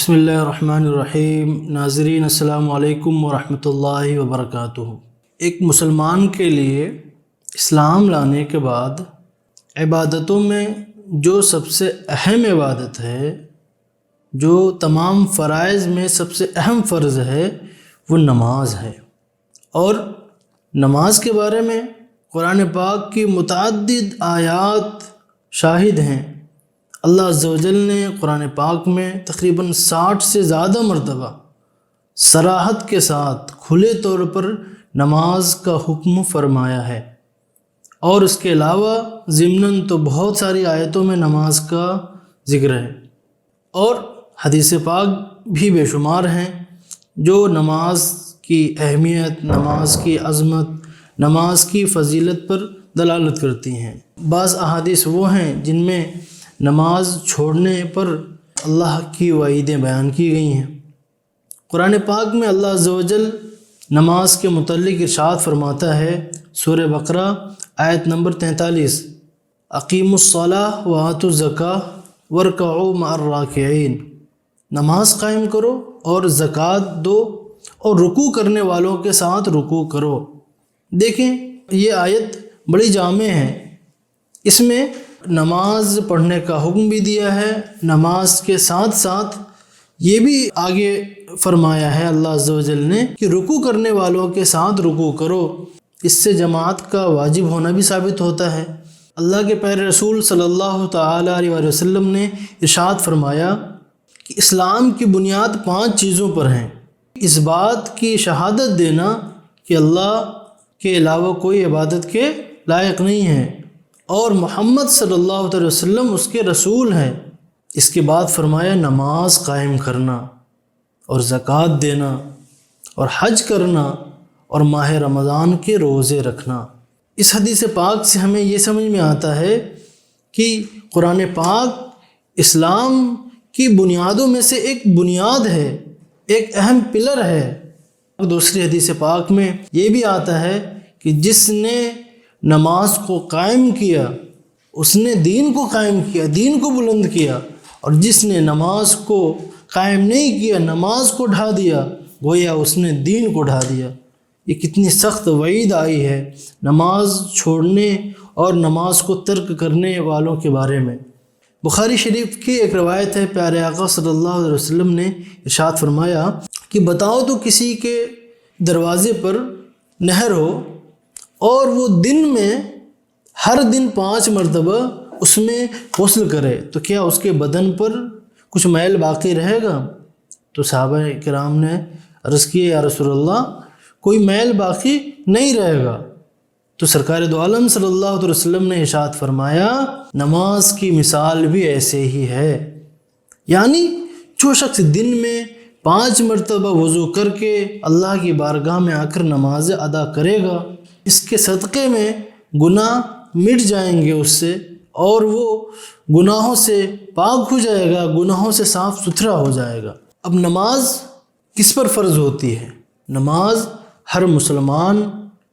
بسم اللہ الرحمن الرحیم۔ ناظرین السلام علیکم ورحمۃ اللہ وبرکاتہ۔ ایک مسلمان کے لیے اسلام لانے کے بعد عبادتوں میں جو سب سے اہم عبادت ہے، جو تمام فرائض میں سب سے اہم فرض ہے، وہ نماز ہے۔ اور نماز کے بارے میں قرآن پاک کی متعدد آیات شاہد ہیں۔ اللہ عز و جل نے قرآن پاک میں تقریباً 60 سے زیادہ مرتبہ صراحت کے ساتھ کھلے طور پر نماز کا حکم فرمایا ہے، اور اس کے علاوہ ضمناً تو بہت ساری آیتوں میں نماز کا ذکر ہے، اور حدیث پاک بھی بے شمار ہیں جو نماز کی اہمیت، نماز کی عظمت، نماز کی فضیلت پر دلالت کرتی ہیں۔ بعض احادیث وہ ہیں جن میں نماز چھوڑنے پر اللہ کی وعیدیں بیان کی گئی ہیں۔ قرآن پاک میں اللہ عز و جل نماز کے متعلق ارشاد فرماتا ہے، سورہ بقرہ آیت نمبر 43، اقیموا الصلاۃ وآتوا الزکاۃ وارکعوا مع الراکعین، نماز قائم کرو اور زکوٰۃ دو اور رکوع کرنے والوں کے ساتھ رکوع کرو۔ دیکھیں، یہ آیت بڑی جامع ہے۔ اس میں نماز پڑھنے کا حکم بھی دیا ہے، نماز کے ساتھ ساتھ یہ بھی آگے فرمایا ہے اللہ عز و جل نے کہ رکوع کرنے والوں کے ساتھ رکوع کرو۔ اس سے جماعت کا واجب ہونا بھی ثابت ہوتا ہے۔ اللہ کے پیارے رسول صلی اللہ تعالی علیہ وسلم نے ارشاد فرمایا کہ اسلام کی بنیاد 5 چیزوں پر ہیں۔ اس بات کی شہادت دینا کہ اللہ کے علاوہ کوئی عبادت کے لائق نہیں ہے اور محمد صلی اللہ علیہ وسلم اس کے رسول ہیں۔ اس کے بعد فرمایا نماز قائم کرنا اور زکوٰۃ دینا اور حج کرنا اور ماہ رمضان کے روزے رکھنا۔ اس حدیث پاک سے ہمیں یہ سمجھ میں آتا ہے کہ قرآن پاک اسلام کی بنیادوں میں سے ایک بنیاد ہے، ایک اہم پلر ہے۔ دوسری حدیث پاک میں یہ بھی آتا ہے کہ جس نے نماز کو قائم کیا اس نے دین کو قائم کیا، دین کو بلند کیا، اور جس نے نماز کو قائم نہیں کیا، نماز کو ڈھا دیا، گویا اس نے دین کو ڈھا دیا۔ یہ کتنی سخت وعید آئی ہے نماز چھوڑنے اور نماز کو ترک کرنے والوں کے بارے میں۔ بخاری شریف کی ایک روایت ہے، پیارے آقا صلی اللہ علیہ وسلم نے ارشاد فرمایا کہ بتاؤ تو کسی کے دروازے پر نہر ہو اور وہ دن میں ہر دن 5 مرتبہ اس میں غسل کرے تو کیا اس کے بدن پر کچھ میل باقی رہے گا؟ تو صحابہ کرام نے عرض کیا، یا رسول اللہ، کوئی میل باقی نہیں رہے گا۔ تو سرکار دو عالم صلی اللہ علیہ وسلم نے ارشاد فرمایا، نماز کی مثال بھی ایسے ہی ہے، یعنی جو شخص دن میں 5 مرتبہ وضو کر کے اللہ کی بارگاہ میں آ کر نماز ادا کرے گا، اس کے صدقے میں گناہ مٹ جائیں گے اس سے، اور وہ گناہوں سے پاک ہو جائے گا، گناہوں سے صاف ستھرا ہو جائے گا۔ اب نماز کس پر فرض ہوتی ہے؟ نماز ہر مسلمان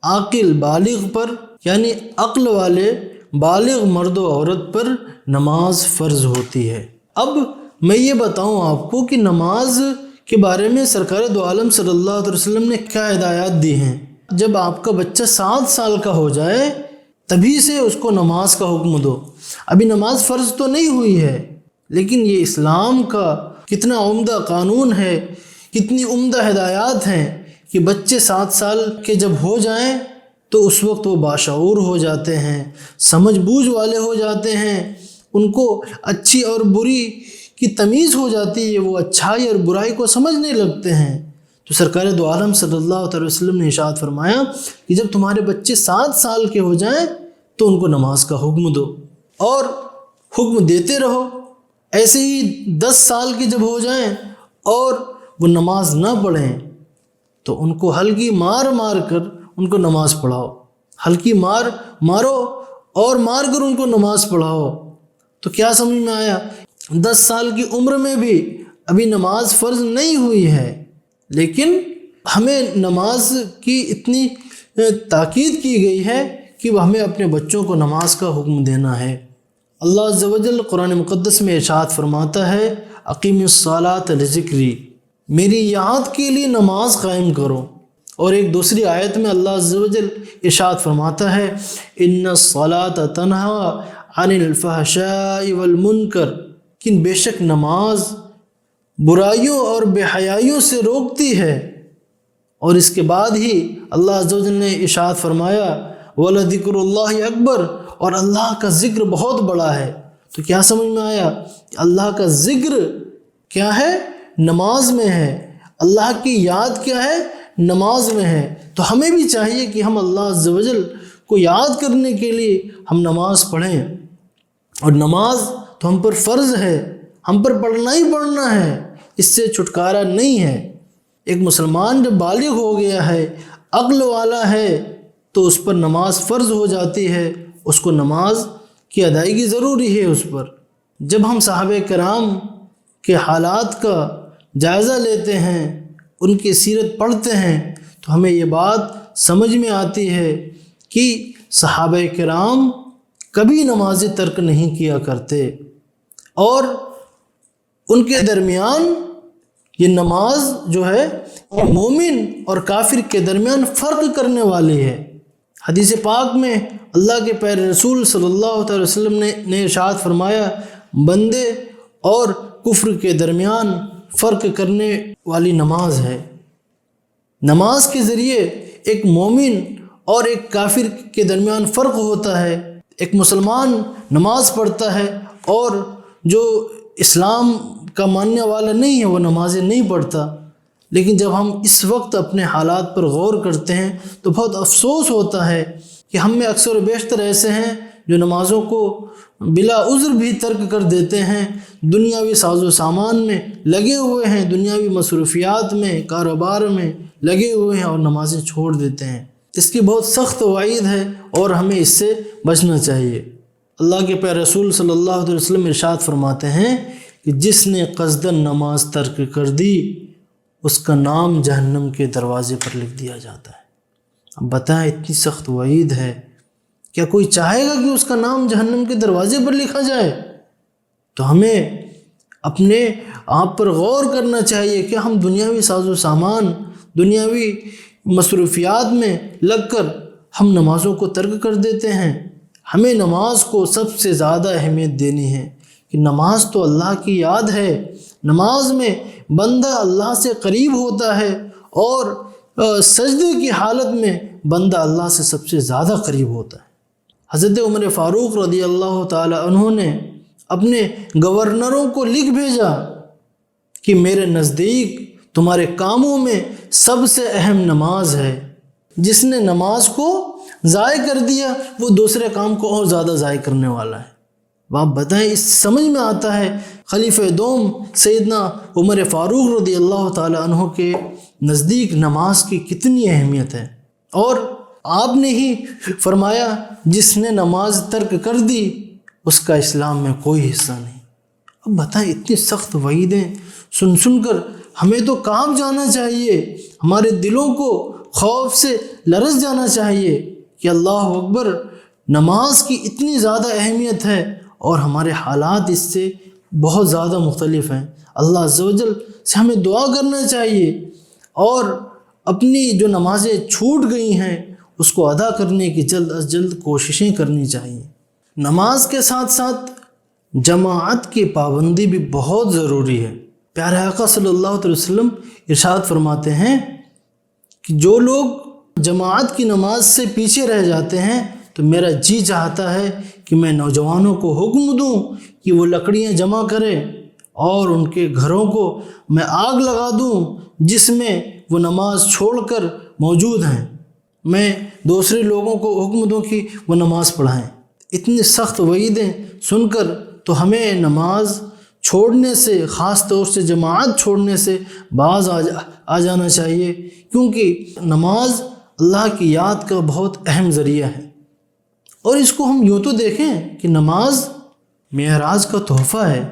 عاقل بالغ پر، یعنی عقل والے بالغ مرد و عورت پر نماز فرض ہوتی ہے۔ اب میں یہ بتاؤں آپ کو کہ نماز کے بارے میں سرکار دو عالم صلی اللہ علیہ وسلم نے کیا ہدایات دی ہیں۔ جب آپ کا بچہ 7 سال کا ہو جائے تبھی سے اس کو نماز کا حکم دو۔ ابھی نماز فرض تو نہیں ہوئی ہے، لیکن یہ اسلام کا کتنا عمدہ قانون ہے، کتنی عمدہ ہدایات ہیں کہ بچے 7 سال کے جب ہو جائیں تو اس وقت وہ باشعور ہو جاتے ہیں، سمجھ بوجھ والے ہو جاتے ہیں، ان کو اچھی اور بری کی تمیز ہو جاتی ہے، وہ اچھائی اور برائی کو سمجھنے لگتے ہیں۔ تو سرکار دو عالم صلی اللہ علیہ وسلم نے ارشاد فرمایا کہ جب تمہارے بچے 7 سال کے ہو جائیں تو ان کو نماز کا حکم دو، اور حکم دیتے رہو۔ ایسے ہی 10 سال کے جب ہو جائیں اور وہ نماز نہ پڑھیں تو ان کو ہلکی مار مار کر ان کو نماز پڑھاؤ، ہلکی مارو اور مار کر ان کو نماز پڑھاؤ۔ تو کیا سمجھ میں آیا؟ 10 سال کی عمر میں بھی ابھی نماز فرض نہیں ہوئی ہے، لیکن ہمیں نماز کی اتنی تاکید کی گئی ہے کہ وہ ہمیں اپنے بچوں کو نماز کا حکم دینا ہے۔ اللہ عز و جل قرآن مقدس میں ارشاد فرماتا ہے، اقیم الصلاۃ لذکری، میری یاد کے لیے نماز قائم کرو۔ اور ایک دوسری آیت میں اللہ عز و جل ارشاد فرماتا ہے ان الصلاۃ تنہی عن الفحشاء والمنکر، کہ بے شک نماز برائیوں اور بے حیائیوں سے روکتی ہے۔ اور اس کے بعد ہی اللہ عز و جل نے ارشاد فرمایا وَلَذِكْرُ اللَّهِ اکبر، اور اللہ کا ذکر بہت بڑا ہے۔ تو کیا سمجھ میں آیا؟ اللہ کا ذکر کیا ہے؟ نماز میں ہے۔ اللہ کی یاد کیا ہے؟ نماز میں ہے۔ تو ہمیں بھی چاہیے کہ ہم اللہ عز و جل کو یاد کرنے کے لیے ہم نماز پڑھیں، اور نماز تو ہم پر فرض ہے، ہم پر پڑھنا ہی پڑھنا ہے، اس سے چھٹکارا نہیں ہے۔ ایک مسلمان جب بالغ ہو گیا ہے، عقل والا ہے، تو اس پر نماز فرض ہو جاتی ہے، اس کو نماز کی ادائیگی ضروری ہے اس پر۔ جب ہم صحابہ کرام کے حالات کا جائزہ لیتے ہیں، ان کی سیرت پڑھتے ہیں، تو ہمیں یہ بات سمجھ میں آتی ہے کہ صحابہ کرام کبھی نماز ترک نہیں کیا کرتے، اور ان کے درمیان یہ نماز جو ہے مومن اور کافر کے درمیان فرق کرنے والی ہے۔ حدیث پاک میں اللہ کے پیارے رسول صلی اللہ علیہ وسلم نے ارشاد فرمایا بندے اور کفر کے درمیان فرق کرنے والی نماز ہے۔ نماز کے ذریعے ایک مومن اور ایک کافر کے درمیان فرق ہوتا ہے۔ ایک مسلمان نماز پڑھتا ہے اور جو اسلام کا ماننے والا نہیں ہے وہ نمازیں نہیں پڑھتا۔ لیکن جب ہم اس وقت اپنے حالات پر غور کرتے ہیں تو بہت افسوس ہوتا ہے کہ ہم میں اکثر و بیشتر ایسے ہیں جو نمازوں کو بلا عذر بھی ترک کر دیتے ہیں، دنیاوی ساز و سامان میں لگے ہوئے ہیں، دنیاوی مصروفیات میں، کاروبار میں لگے ہوئے ہیں اور نمازیں چھوڑ دیتے ہیں۔ اس کی بہت سخت وعید ہے اور ہمیں اس سے بچنا چاہیے۔ اللہ کے پیارے رسول صلی اللہ علیہ وسلم ارشاد فرماتے ہیں کہ جس نے قصداً نماز ترک کر دی اس کا نام جہنم کے دروازے پر لکھ دیا جاتا ہے۔ اب بتائیں اتنی سخت وعید ہے، کیا کوئی چاہے گا کہ اس کا نام جہنم کے دروازے پر لکھا جائے؟ تو ہمیں اپنے آپ پر غور کرنا چاہیے کہ ہم دنیاوی ساز و سامان، دنیاوی مصروفیات میں لگ کر ہم نمازوں کو ترک کر دیتے ہیں۔ ہمیں نماز کو سب سے زیادہ اہمیت دینی ہے کہ نماز تو اللہ کی یاد ہے۔ نماز میں بندہ اللہ سے قریب ہوتا ہے، اور سجدے کی حالت میں بندہ اللہ سے سب سے زیادہ قریب ہوتا ہے۔ حضرت عمر فاروق رضی اللہ تعالی عنہ نے اپنے گورنروں کو لکھ بھیجا کہ میرے نزدیک تمہارے کاموں میں سب سے اہم نماز ہے، جس نے نماز کو ضائع کر دیا وہ دوسرے کام کو اور زیادہ ضائع کرنے والا ہے۔ آپ بتائیں، اس سمجھ میں آتا ہے خلیفہ دوم سیدنا عمر فاروق رضی اللہ تعالی عنہ کے نزدیک نماز کی کتنی اہمیت ہے، اور آپ نے ہی فرمایا جس نے نماز ترک کر دی اس کا اسلام میں کوئی حصہ نہیں۔ اب بتائیں اتنی سخت وعیدیں سن کر ہمیں تو کانپ جانا چاہیے، ہمارے دلوں کو خوف سے لرز جانا چاہیے کہ اللہ اکبر، نماز کی اتنی زیادہ اہمیت ہے اور ہمارے حالات اس سے بہت زیادہ مختلف ہیں۔ اللہ عز و جل سے ہمیں دعا کرنا چاہیے اور اپنی جو نمازیں چھوٹ گئی ہیں اس کو ادا کرنے کی جلد از جلد کوششیں کرنی چاہیے۔ نماز کے ساتھ ساتھ جماعت کی پابندی بھی بہت ضروری ہے۔ پیارے آقا صلی اللہ علیہ وسلم ارشاد فرماتے ہیں کہ جو لوگ جماعت کی نماز سے پیچھے رہ جاتے ہیں تو میرا جی چاہتا ہے کہ میں نوجوانوں کو حکم دوں کہ وہ لکڑیاں جمع کریں اور ان کے گھروں کو میں آگ لگا دوں جس میں وہ نماز چھوڑ کر موجود ہیں، میں دوسرے لوگوں کو حکم دوں کہ وہ نماز پڑھائیں۔ اتنی سخت وعیدیں سن کر تو ہمیں نماز چھوڑنے سے، خاص طور سے جماعت چھوڑنے سے باز آ جانا چاہیے، کیونکہ نماز اللہ کی یاد کا بہت اہم ذریعہ ہے۔ اور اس کو ہم یوں تو دیکھیں کہ نماز معراج کا تحفہ ہے۔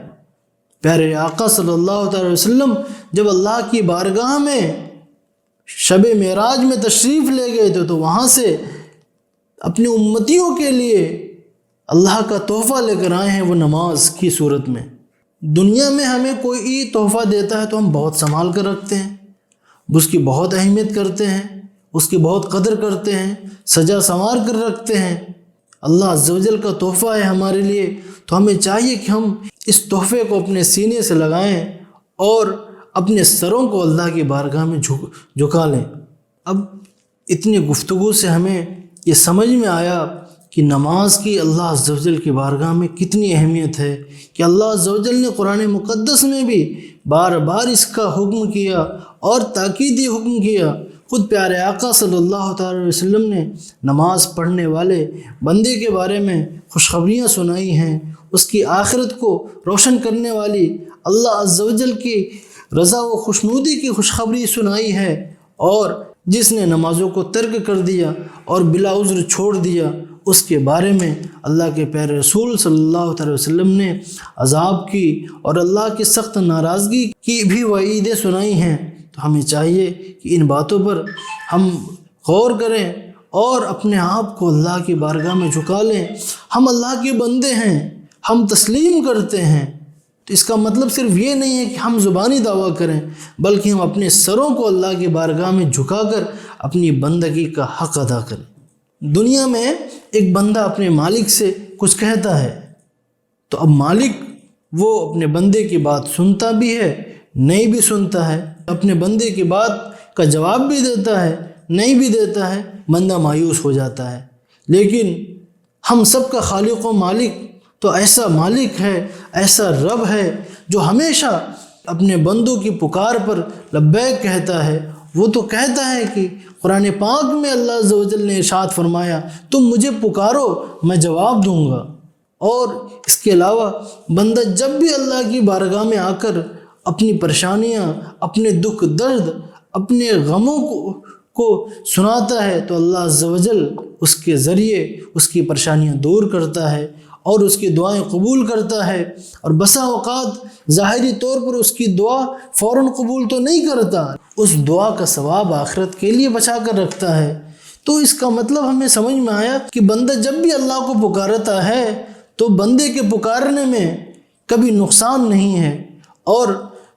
پیارے آقا صلی اللہ علیہ وسلم جب اللہ کی بارگاہ میں شب معراج میں تشریف لے گئے تھے تو وہاں سے اپنی امتیوں کے لیے اللہ کا تحفہ لے کر آئے ہیں، وہ نماز کی صورت میں۔ دنیا میں ہمیں کوئی تحفہ دیتا ہے تو ہم بہت سنبھال کر رکھتے ہیں، اس کی بہت اہمیت کرتے ہیں، اس کی بہت قدر کرتے ہیں، سجا سنوار کر رکھتے ہیں۔ اللہ عز و جل کا تحفہ ہے ہمارے لیے، تو ہمیں چاہیے کہ ہم اس تحفے کو اپنے سینے سے لگائیں اور اپنے سروں کو اللہ کی بارگاہ میں جھکا لیں۔ اب اتنی گفتگو سے ہمیں یہ سمجھ میں آیا کہ نماز کی اللہ عز و جل کی بارگاہ میں کتنی اہمیت ہے، کہ اللہ عز و جل نے قرآن مقدس میں بھی بار بار اس کا حکم کیا اور تاکیدی حکم کیا۔ خود پیارے آقا صلی اللہ تعالی علیہ وسلم نے نماز پڑھنے والے بندے کے بارے میں خوشخبریاں سنائی ہیں، اس کی آخرت کو روشن کرنے والی اللہ عز و جل کی رضا و خوشنودی کی خوشخبری سنائی ہے، اور جس نے نمازوں کو ترک کر دیا اور بلا عذر چھوڑ دیا، اس کے بارے میں اللہ کے پیارے رسول صلی اللہ علیہ وسلم نے عذاب کی اور اللہ کی سخت ناراضگی کی بھی وعیدیں سنائی ہیں۔ تو ہمیں چاہیے کہ ان باتوں پر ہم غور کریں اور اپنے آپ کو اللہ کی بارگاہ میں جھکا لیں۔ ہم اللہ کے بندے ہیں، ہم تسلیم کرتے ہیں، تو اس کا مطلب صرف یہ نہیں ہے کہ ہم زبانی دعویٰ کریں، بلکہ ہم اپنے سروں کو اللہ کی بارگاہ میں جھکا کر اپنی بندگی کا حق ادا کریں۔ دنیا میں ایک بندہ اپنے مالک سے کچھ کہتا ہے تو اب مالک وہ اپنے بندے کی بات سنتا بھی ہے، نہیں بھی سنتا ہے، اپنے بندے کی بات کا جواب بھی دیتا ہے، نہیں بھی دیتا ہے، بندہ مایوس ہو جاتا ہے۔ لیکن ہم سب کا خالق و مالک تو ایسا مالک ہے، ایسا رب ہے جو ہمیشہ اپنے بندوں کی پکار پر لبیک کہتا ہے۔ وہ تو کہتا ہے کہ قرآن پاک میں اللہ عز و جل نے ارشاد فرمایا، تم مجھے پکارو میں جواب دوں گا۔ اور اس کے علاوہ بندہ جب بھی اللہ کی بارگاہ میں آ کر اپنی پریشانیاں، اپنے دکھ درد، اپنے غموں کو سناتا ہے تو اللہ عز و جل اس کے ذریعے اس کی پریشانیاں دور کرتا ہے اور اس کی دعائیں قبول کرتا ہے، اور بسا اوقات ظاہری طور پر اس کی دعا فوراً قبول تو نہیں کرتا، اس دعا کا ثواب آخرت کے لیے بچا کر رکھتا ہے۔ تو اس کا مطلب ہمیں سمجھ میں آیا کہ بندہ جب بھی اللہ کو پکارتا ہے تو بندے کے پکارنے میں کبھی نقصان نہیں ہے، اور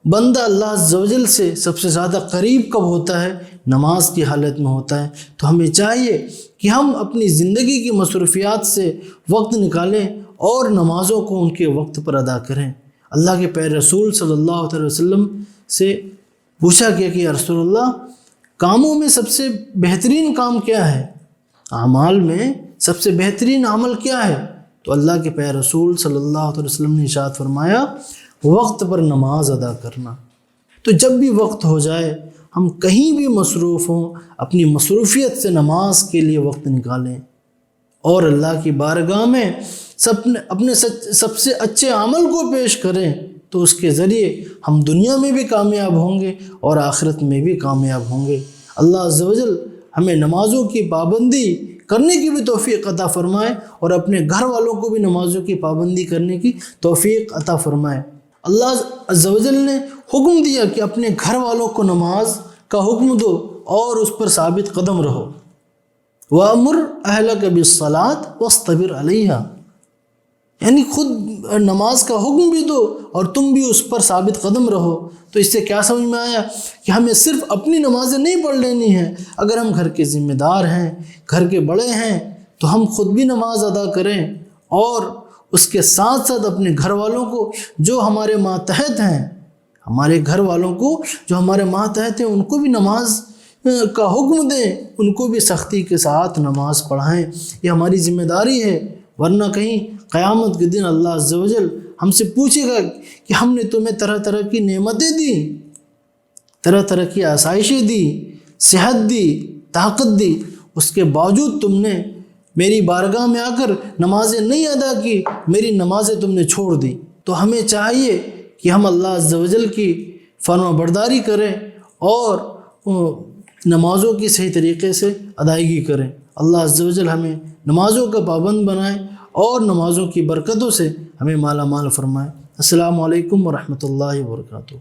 بندہ اللہ عز و جل سے سب سے زیادہ قریب کب ہوتا ہے؟ نماز کی حالت میں ہوتا ہے۔ تو ہمیں چاہیے کہ ہم اپنی زندگی کی مصروفیات سے وقت نکالیں اور نمازوں کو ان کے وقت پر ادا کریں۔ اللہ کے پیارے رسول صلی اللہ علیہ وسلم سے پوچھا گیا کہ یا رسول اللہ، کاموں میں سب سے بہترین کام کیا ہے؟ اعمال میں سب سے بہترین عمل کیا ہے؟ تو اللہ کے پیارے رسول صلی اللہ علیہ وسلم نے ارشاد فرمایا، وقت پر نماز ادا کرنا۔ تو جب بھی وقت ہو جائے، ہم کہیں بھی مصروف ہوں، اپنی مصروفیت سے نماز کے لیے وقت نکالیں اور اللہ کی بارگاہ میں اپنے سب سے اچھے عمل کو پیش کریں، تو اس کے ذریعے ہم دنیا میں بھی کامیاب ہوں گے اور آخرت میں بھی کامیاب ہوں گے۔ اللہ عز و جل ہمیں نمازوں کی پابندی کرنے کی بھی توفیق عطا فرمائے اور اپنے گھر والوں کو بھی نمازوں کی پابندی کرنے کی توفیق عطا فرمائے۔ اللہ عز و جل نے حکم دیا کہ اپنے گھر والوں کو نماز کا حکم دو اور اس پر ثابت قدم رہو۔ وَأَمُرْ أَهْلَكَ بِالصَّلَاةِ وَاصْطَبِرْ عَلَيْهَا، یعنی خود نماز کا حکم بھی دو اور تم بھی اس پر ثابت قدم رہو۔ تو اس سے کیا سمجھ میں آیا کہ ہمیں صرف اپنی نمازیں نہیں پڑھ لینی ہیں، اگر ہم گھر کے ذمہ دار ہیں، گھر کے بڑے ہیں، تو ہم خود بھی نماز ادا کریں اور اس کے ساتھ ساتھ اپنے گھر والوں کو جو ہمارے ماتحت ہیں، ہمارے گھر والوں کو جو ہمارے ماتحت ہیں، ان کو بھی نماز کا حکم دیں، ان کو بھی سختی کے ساتھ نماز پڑھائیں۔ یہ ہماری ذمہ داری ہے، ورنہ کہیں قیامت کے دن اللہ عز و جل ہم سے پوچھے گا کہ ہم نے تمہیں طرح طرح کی نعمتیں دی، طرح طرح کی آسائشیں دی، صحت دی، طاقت دی، اس کے باوجود تم نے میری بارگاہ میں آ کر نمازیں نہیں ادا کی، میری نمازیں تم نے چھوڑ دی۔ تو ہمیں چاہیے کہ ہم اللہ عز و جل کی فرما برداری کریں اور نمازوں کی صحیح طریقے سے ادائیگی کریں۔ اللہ عز و جل ہمیں نمازوں کا پابند بنائے اور نمازوں کی برکتوں سے ہمیں مالا مال فرمائے۔ السلام علیکم ورحمۃ اللہ وبرکاتہ۔